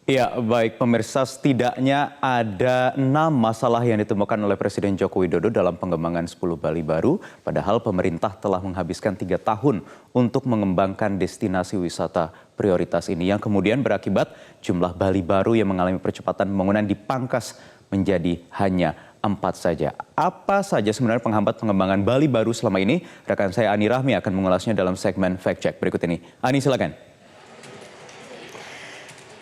Ya, baik pemirsa, setidaknya ada 6 masalah yang ditemukan oleh Presiden Joko Widodo dalam pengembangan 10 Bali baru, padahal pemerintah telah menghabiskan 3 tahun untuk mengembangkan destinasi wisata prioritas ini, yang kemudian berakibat jumlah Bali baru yang mengalami percepatan pembangunan dipangkas menjadi hanya 4 saja. Apa saja sebenarnya penghambat pengembangan Bali baru selama ini? Rekan saya Ani Rahmi akan mengulasnya dalam segmen Fact Check berikut ini. Ani, silakan.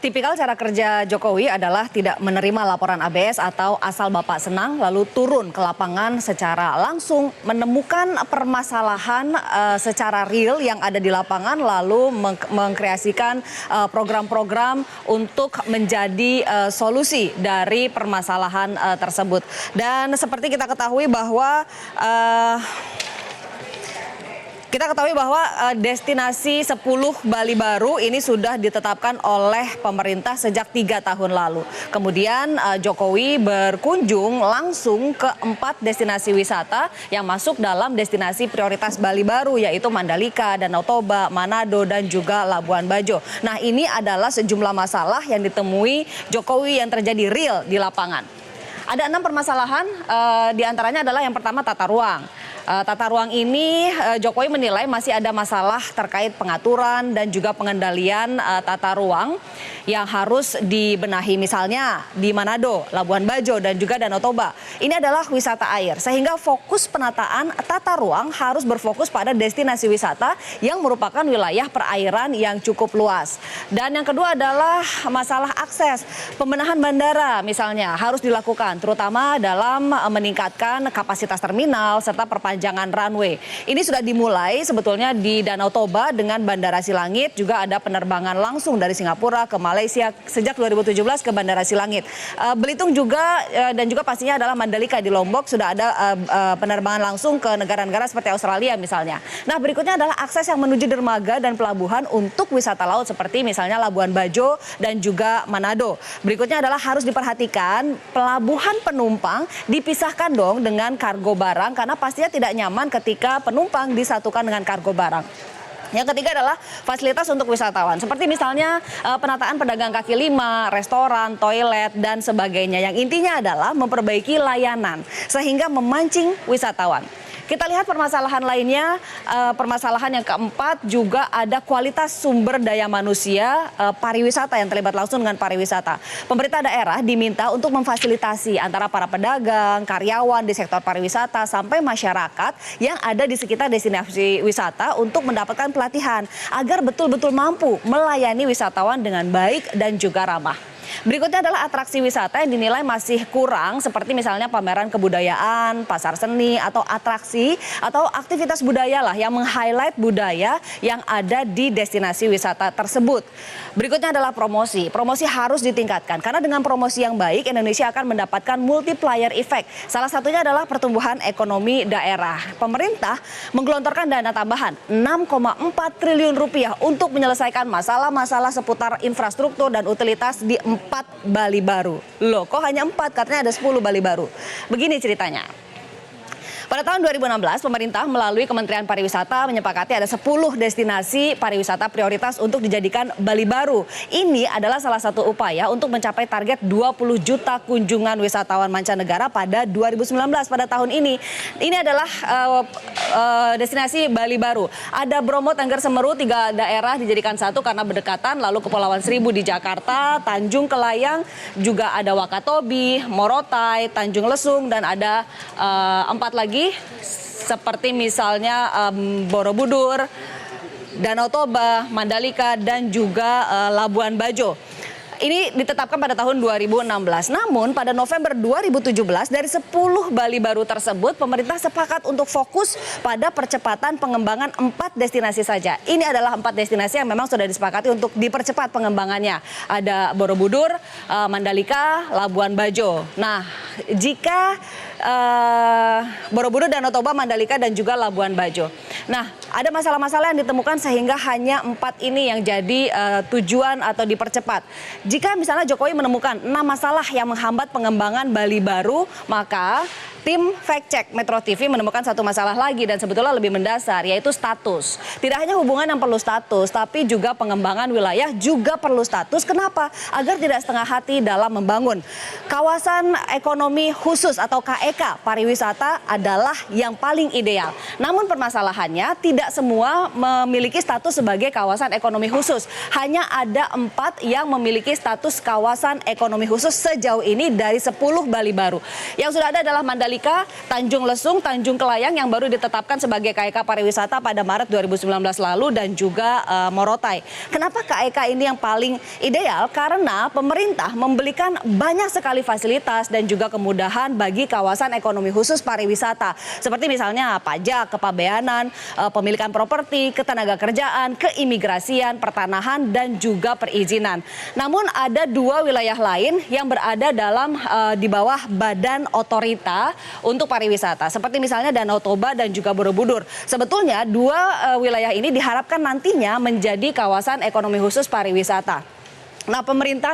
Tipikal cara kerja Jokowi adalah tidak menerima laporan ABS atau asal Bapak senang lalu turun ke lapangan secara langsung menemukan permasalahan secara real yang ada di lapangan lalu mengkreasikan program-program untuk menjadi solusi dari permasalahan tersebut. Dan seperti kita ketahui bahwa destinasi 10 Bali baru ini sudah ditetapkan oleh pemerintah sejak 3 tahun lalu. Kemudian Jokowi berkunjung langsung ke 4 destinasi wisata yang masuk dalam destinasi prioritas Bali baru, yaitu Mandalika, Danau Toba, Manado, dan juga Labuan Bajo. Nah, ini adalah sejumlah masalah yang ditemui Jokowi yang terjadi real di lapangan. Ada 6 permasalahan, diantaranya adalah yang pertama tata ruang. Tata ruang ini Jokowi menilai masih ada masalah terkait pengaturan dan juga pengendalian tata ruang yang harus dibenahi, misalnya di Manado, Labuan Bajo, dan juga Danau Toba. Ini adalah wisata air, sehingga fokus penataan tata ruang harus berfokus pada destinasi wisata yang merupakan wilayah perairan yang cukup luas. Dan yang kedua adalah masalah akses. Pembenahan bandara misalnya harus dilakukan, terutama dalam meningkatkan kapasitas terminal serta perpanjangan runway. Ini sudah dimulai sebetulnya di Danau Toba dengan Bandara Silangit, juga ada penerbangan langsung dari Singapura ke Malaysia sejak 2017 ke Bandara Silangit. Belitung juga dan juga pastinya adalah Mandalika di Lombok sudah ada penerbangan langsung ke negara-negara seperti Australia misalnya. Nah, berikutnya adalah akses yang menuju dermaga dan pelabuhan untuk wisata laut seperti misalnya Labuan Bajo dan juga Manado. Berikutnya adalah harus diperhatikan pelabuhan penumpang dipisahkan dong dengan kargo barang karena pastinya tidak nyaman ketika penumpang disatukan dengan kargo barang. Yang ketiga adalah fasilitas untuk wisatawan, seperti misalnya penataan pedagang kaki lima, restoran, toilet, dan sebagainya. Yang intinya adalah memperbaiki layanan sehingga memancing wisatawan. Kita lihat permasalahan lainnya, permasalahan yang keempat juga ada kualitas sumber daya manusia pariwisata yang terlibat langsung dengan pariwisata. Pemerintah daerah diminta untuk memfasilitasi antara para pedagang, karyawan di sektor pariwisata sampai masyarakat yang ada di sekitar destinasi wisata untuk mendapatkan pelatihan agar betul-betul mampu melayani wisatawan dengan baik dan juga ramah. Berikutnya adalah atraksi wisata yang dinilai masih kurang seperti misalnya pameran kebudayaan, pasar seni, atau atraksi atau aktivitas budaya lah yang meng-highlight budaya yang ada di destinasi wisata tersebut. Berikutnya adalah promosi. Promosi harus ditingkatkan karena dengan promosi yang baik Indonesia akan mendapatkan multiplier effect. Salah satunya adalah pertumbuhan ekonomi daerah. Pemerintah menggelontorkan dana tambahan 6,4 triliun rupiah untuk menyelesaikan masalah-masalah seputar infrastruktur dan utilitas di 4 Bali baru. Loh, kok hanya 4? Katanya ada 10 Bali baru. Begini ceritanya. Pada tahun 2016, pemerintah melalui Kementerian Pariwisata menyepakati ada 10 destinasi pariwisata prioritas untuk dijadikan Bali baru. Ini adalah salah satu upaya untuk mencapai target 20 juta kunjungan wisatawan mancanegara pada 2019 pada tahun ini. Ini adalah destinasi Bali baru. Ada Bromo, Tengger, Semeru, 3 daerah dijadikan satu karena berdekatan. Lalu Kepulauan Seribu di Jakarta, Tanjung Kelayang, juga ada Wakatobi, Morotai, Tanjung Lesung, dan ada 4 lagi seperti misalnya Borobudur, Danau Toba, Mandalika, dan juga Labuan Bajo. Ini ditetapkan pada tahun 2016. Namun pada November 2017 dari 10 Bali baru tersebut pemerintah sepakat untuk fokus pada percepatan pengembangan 4 destinasi saja. Ini adalah 4 destinasi yang memang sudah disepakati untuk dipercepat pengembangannya. Ada Borobudur, Mandalika, Labuan Bajo. Nah, jika Borobudur, Danau Toba, Mandalika, dan juga Labuan Bajo. Nah, ada masalah-masalah yang ditemukan sehingga hanya 4 ini yang jadi tujuan atau dipercepat. Jika misalnya Jokowi menemukan 6 masalah yang menghambat pengembangan Bali Baru, maka tim fact check Metro TV menemukan satu masalah lagi dan sebetulnya lebih mendasar, yaitu status. Tidak hanya hubungan yang perlu status, tapi juga pengembangan wilayah juga perlu status. Kenapa? Agar tidak setengah hati dalam membangun. Kawasan ekonomi khusus atau KEK pariwisata adalah yang paling ideal. Namun permasalahannya tidak semua memiliki status sebagai kawasan ekonomi khusus. Hanya ada 4 yang memiliki status kawasan ekonomi khusus sejauh ini dari 10 Bali Baru. Yang sudah ada adalah Mandalika, Tanjung Lesung, Tanjung Kelayang yang baru ditetapkan sebagai KEK pariwisata pada Maret 2019 lalu dan juga Morotai. Kenapa KEK ini yang paling ideal? Karena pemerintah memberikan banyak sekali fasilitas dan juga kemudahan bagi kawasan ekonomi khusus pariwisata. Seperti misalnya pajak, kepabeanan, pemilikan properti, ketenaga kerjaan, keimigrasian, pertanahan, dan juga perizinan. Namun ada 2 wilayah lain yang berada dalam di bawah badan otorita untuk pariwisata. Seperti misalnya Danau Toba dan juga Borobudur. Sebetulnya 2 wilayah ini diharapkan nantinya menjadi kawasan ekonomi khusus pariwisata. Nah, pemerintah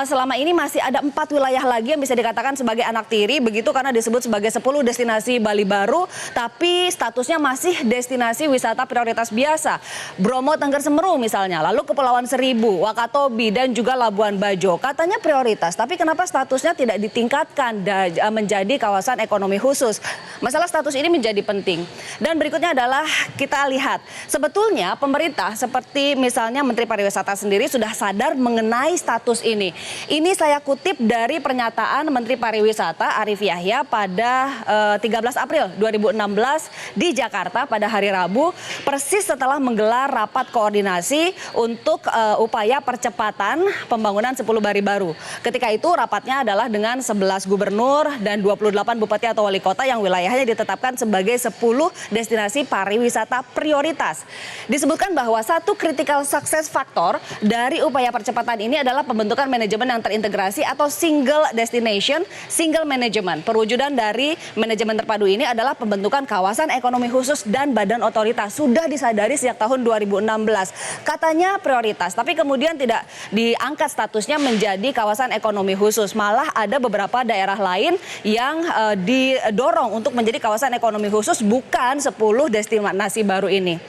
selama ini masih ada 4 wilayah lagi yang bisa dikatakan sebagai anak tiri, begitu karena disebut sebagai 10 destinasi Bali Baru, tapi statusnya masih destinasi wisata prioritas biasa. Bromo, Tengger Semeru misalnya, lalu Kepulauan Seribu, Wakatobi, dan juga Labuan Bajo. Katanya prioritas, tapi kenapa statusnya tidak ditingkatkan menjadi kawasan ekonomi khusus? Masalah status ini menjadi penting. Dan berikutnya adalah kita lihat, sebetulnya pemerintah seperti misalnya Menteri Pariwisata sendiri sudah sadar mengenai status ini. Ini saya kutip dari pernyataan Menteri Pariwisata Arief Yahya pada 13 April 2016 di Jakarta pada hari Rabu, persis setelah menggelar rapat koordinasi untuk upaya percepatan pembangunan 10 Bali Baru. Ketika itu rapatnya adalah dengan 11 gubernur dan 28 bupati atau wali kota yang wilayahnya ditetapkan sebagai 10 destinasi pariwisata prioritas. Disebutkan bahwa satu critical success factor dari upaya percepatan ini adalah pembentukan manajemen yang terintegrasi atau single destination, single management. Perwujudan dari manajemen terpadu ini adalah pembentukan kawasan ekonomi khusus dan badan otoritas. Sudah disadari sejak tahun 2016. Katanya prioritas, tapi kemudian tidak diangkat statusnya menjadi kawasan ekonomi khusus. Malah ada beberapa daerah lain yang didorong untuk menjadi kawasan ekonomi khusus, bukan 10 destinasi baru ini.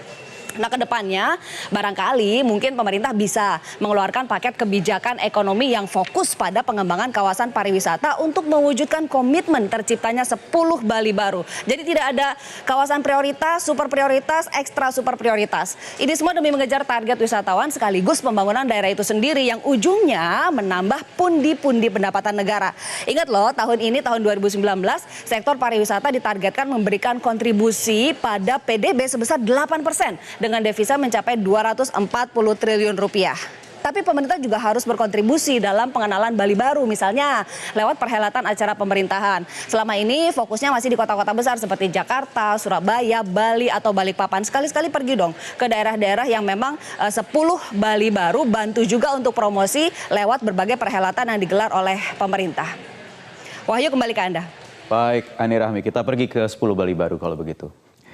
Nah, kedepannya barangkali mungkin pemerintah bisa mengeluarkan paket kebijakan ekonomi yang fokus pada pengembangan kawasan pariwisata untuk mewujudkan komitmen terciptanya 10 Bali Baru. Jadi tidak ada kawasan prioritas, super prioritas, ekstra super prioritas. Ini semua demi mengejar target wisatawan sekaligus pembangunan daerah itu sendiri yang ujungnya menambah pundi-pundi pendapatan negara. Ingat loh, tahun ini, tahun 2019, sektor pariwisata ditargetkan memberikan kontribusi pada PDB sebesar 8%. Dengan devisa mencapai 240 triliun rupiah. Tapi pemerintah juga harus berkontribusi dalam pengenalan Bali Baru, misalnya lewat perhelatan acara pemerintahan. Selama ini fokusnya masih di kota-kota besar seperti Jakarta, Surabaya, Bali, atau Balikpapan. Sekali-sekali pergi dong ke daerah-daerah yang memang 10 Bali Baru, bantu juga untuk promosi lewat berbagai perhelatan yang digelar oleh pemerintah. Wahyu, kembali ke Anda. Baik, Ani Rahmi, kita pergi ke 10 Bali Baru kalau begitu.